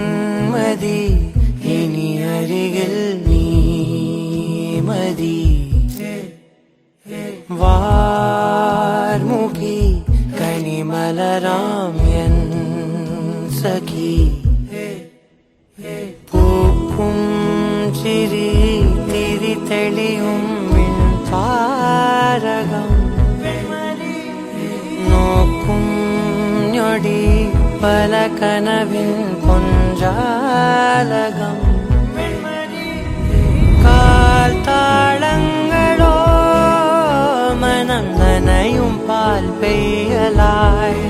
വെൺമതി ഇനി അരികിൽ നീ മതി വാർമുഖി കനിമലരാം എൻ സഖി പൂക്കും ചിരി തിരി തെളിയും താരകം നോക്കും ഞൊടി പല കനവിൻ പൊഞ്ചാലകം കാൽത്താളങ്ങളോ മനം നനയും പാൽ പെയ്യലായി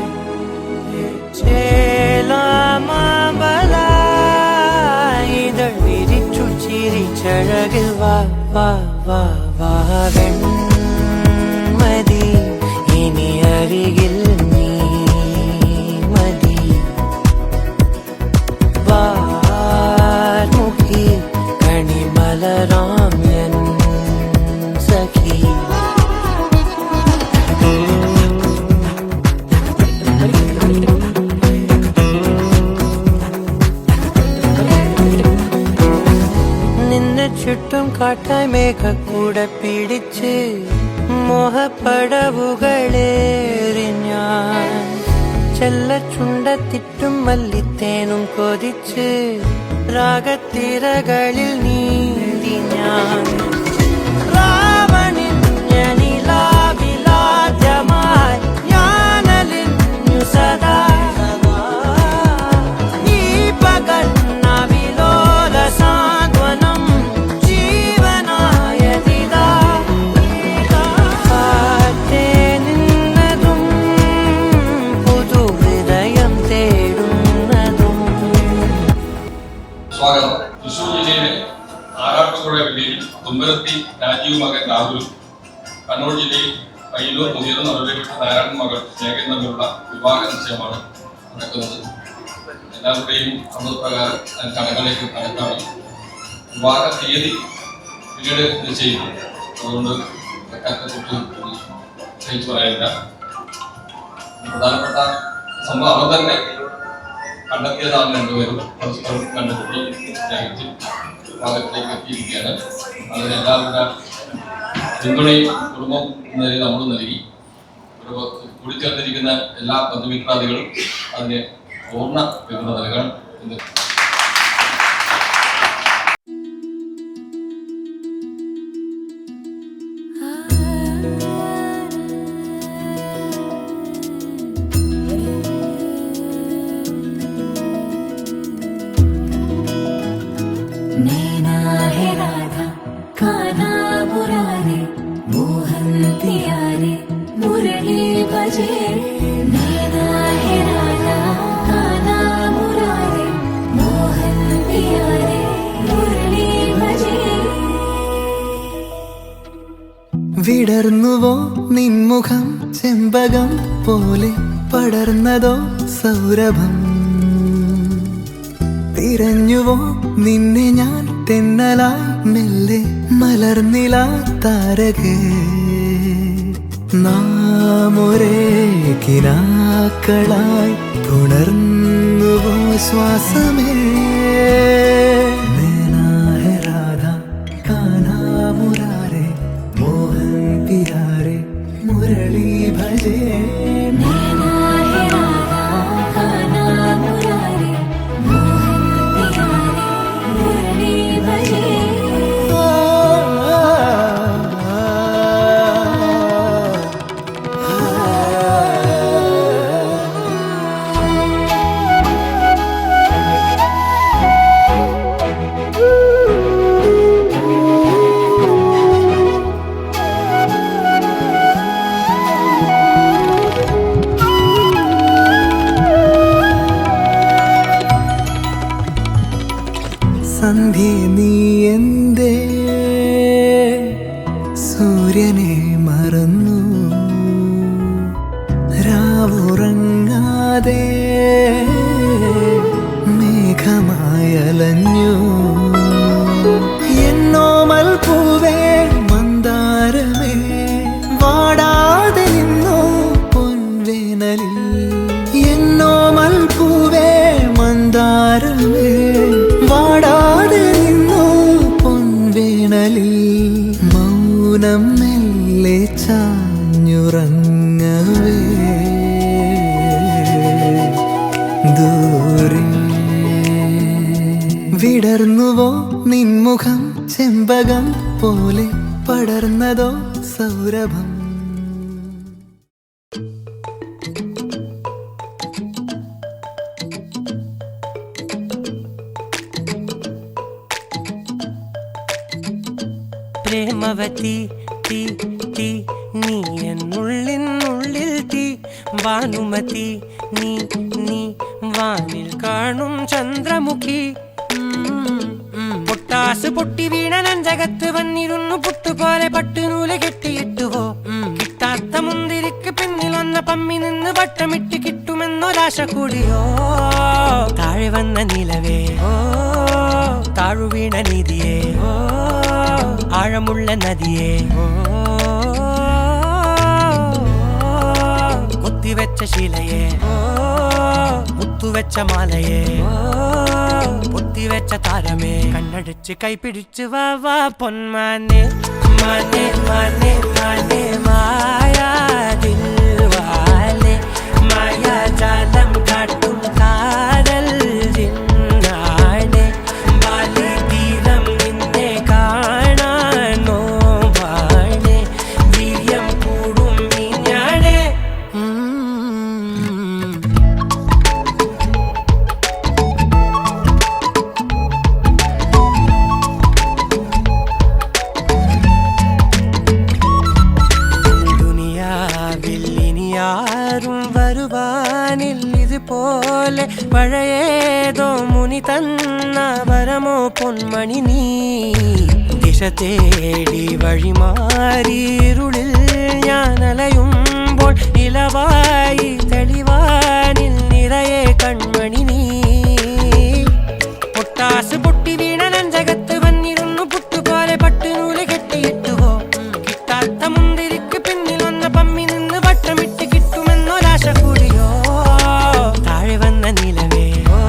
ചേലാമബലായി ഇതൾ വിരിച്ചു ചിരിച്ചഴകിൽ വാ വാ വാ വാ വെൺമതി ഇനി അരികിൽ നീ മതി വാർമുഖി കണിമലരാം എൻ സഖി നിന്നെ ചുറ്റും കാട്ടായി മേഘക്കൂടെ പിടിച്ച് മോഹപ്പടവുകളേറി ഞാൻ ചെല്ലച്ചുണ്ടത്തിട്ടും മല്ലിത്തേനും കൊതിച്ച് രാഗത്തിരകളിൽ നീന്തി ഞാൻ രാവണിഞ്ഞനിലാവിലാദ്യമായി ഞാനലിഞ്ഞു സദാ ഈ പകൽ നവിലോല സാന്ത്വനം ജീവനായതിതാ കാറ്റേ നിന്നതും പുതുഹൃദയം തേടുന്നതും. സ്വാഗതം. തൃശൂർ ജില്ലയിലെ ആറാട്ടുപുഴ ജില്ലയിൽ തുമ്പരത്തി രാജീവ് മകൻ രാഹുലും കണ്ണൂർ ജില്ലയിൽ പയ്യന്നൂർ മുതിർന്ന നടപടിപ്പെട്ട നാരായണൻ മകൾ ശേഖരൻ തമ്മിലുള്ള വിവാഹ നിശ്ചയമാണ് നടക്കുന്നത്. എല്ലാവരുടെയും സമ്മതപ്രകാരം ചടങ്ങുകളിലേക്ക് നടക്കാണ്. വിവാഹ തീയതി പിന്നീട് നിശ്ചയിക്കും. അതുകൊണ്ട് കുറിച്ച് നിശ്ചയിച്ചു പറയാനില്ല. പ്രധാനപ്പെട്ട സംഭവം അവർ തന്നെ കണ്ടെത്തിയതാണ്. രണ്ടുപേരും പരസ്പരം കണ്ടെത്തി സ്നേഹിച്ച് വിവാഹത്തിലേക്ക് എത്തിയിരിക്കുകയാണ്. അതിന് എല്ലാവരുടെ പിന്തുണയും കുടുംബം എന്നതിൽ നമ്മൾ നൽകി. കൂടിച്ചേർന്നിരിക്കുന്ന എല്ലാ ബന്ധുമിത്രാദികളും അതിന് പൂർണ്ണ പിന്തുണ നൽകണം എന്ന് नैना है राधा काना मुरारे मोहन प्यारे मुरली बजे नैना है राधा काना मुरारे मोहन प्यारे मुरली बजे വിടർന്നുവോ നിൻമുഖം ചെമ്പകം പോലെ പടർന്നതോ സൗരഭം തിരഞ്ഞുവോ നിന്നെ ഞാൻ തെന്നലായി മെല്ലെ മലർന്നില താരകേ നാം ഒരേ കിനാക്കളായി പുണർന്നുവോ ശ്വാസമേ നൈനാ ഹെ രാധ കാനാ മുരാരെ മോഹൻ പിയാരെ മുരളി ഭജേ नैना है राधा काना मुरारे मुरली बजे സന്ധ്യ നീ എന്തേ സൂര്യനെ മറന്നു രാവുറങ്ങാതെ മേഘമായലഞ്ഞു എന്നോമൽ പൂവേ മനം മെല്ലെ ചാഞ്ഞുറങ്ങവേ ദൂരെ വിടർന്നുവോ നിൻമുഖം ചെമ്പകം പോലെ പടർന്നതോ സൗരഭം പ്രേമവതി തീ തീ നീ എന്നുള്ളിനുള്ളിൽ തീ ഭാനുമതി നീ നീ വാനിൽ കാണും ചന്ദ്രമുഖി പൊട്ടാസ് പൊട്ടി വീണ നഞ്ചകത്ത് വന്നിരുന്നു പുട്ടുപോലെ പട്ടുനൂല് കെട്ടിയിട്ടുവോ കിട്ടാത്ത മുന്തിരിക്ക് പിന്നിൽ വന്ന പമ്മി നിന്ന് വട്ടമിട്ട് കിട്ടുമെന്നൊരാശ കൂടിയോ താഴെ വന്ന നിലവേ ഓ താഴു വീണ നിധിയേ ഓ ആഴമുള്ള നദിയേ ഓ കൊത്തിവെച്ച ശിലയെ ഓ മുത്തുവെച്ച മാലയെ ഓ പൊത്തിവെച്ച താരമേ കണ്ണടിച്ച് കൈപിടിച്ച് വാ വാ പൊന്മാനെ മാനെ മാനെ മാനെ മായാതിൽവാലെ മായാജാലം കാട്ടും കാതൽ ജിന്നാനെ ബാലി തീരം നിന്നെ കാണാനോ വാണെ വീര്യം കൂടും മീഞ്ഞാണെ ും വരുവാനിൽ ഇതുപോലെ പഴയേതോ മുനി തന്ന വരമോ പൊന്മണി നീ ദിശ തേടി വഴിമാറിയിരുളിൽ ഞാൻ അലയുമ്പോൾ ഇലവായി തെളിവാനിൽ നിറയെ കൺമണി നീ പൊട്ടാസ് പൊട്ടി വീണ നഞ്ചകത്ത് വന്നിരുന്നു പുട്ടുപോലെ പട്ടുനൂല് കെട്ടിയിട്ടുവോ കിട്ടാത്ത മുന്തിരിക്ക് പിന്നിൽ വന്ന പമ്മി നിന്ന് വട്ടമിട്ട് കിട്ടുമെന്നൊരാശ കൂടിയോ താഴെ വന്ന നിലവേ ഓ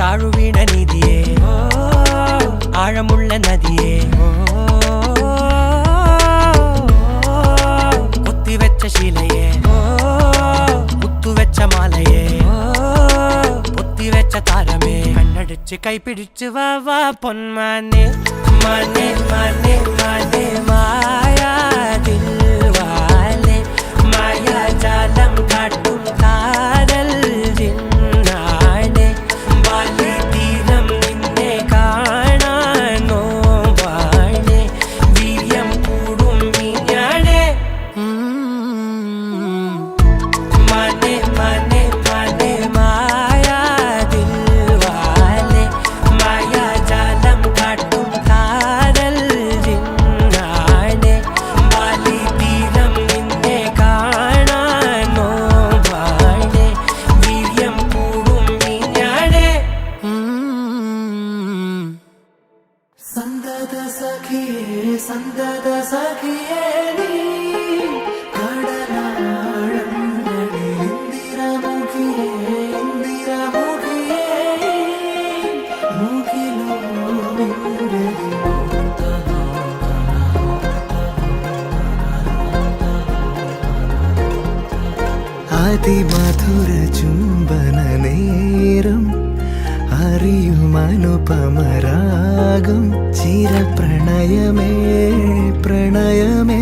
താഴു വീണ നിധിയേ ഓ ആഴമുള്ള നദിയേ ഓ കൊത്തിവെച്ച ശിലയെ ഓ മുത്തുവെച്ച മാലയെ ഓ പൊത്തിവെച്ച താരമേ കണ്ണടിച്ച് കൈപിടിച്ച് വാ വാ പൊന്മാനെ മാനെ മാനെ മാനെ മായാതിൽവാലെ മായാജാലം കാട്ടും കാതൽ ജിന്നാനെ ബാലി തീരം നിന്നെ കാണാനോ വാണെ വീര്യം കൂടും മീഞ്ഞാണെ മാനെ മാനെ മാനെ മായാതിൽവാലെ മായാജാലം കാട്ടും കാതൽ ജിന്നാനെ ബാലി തീരം നിന്നെ കാണാനോ വാണെ വീര്യം കൂടും മീഞ്ഞാണെ സന്തത സഖിയേ നീ കടലാഴങ്ങളിൽ ഇന്ദിരമുഖിയേ ഇന്ദിരമുഖിയേ മുഖിലോ അതിമധുര ചുംബന നേരം അറിയുമനുപമരാഗം ചിരപ്രണയമേ പ്രണയമേ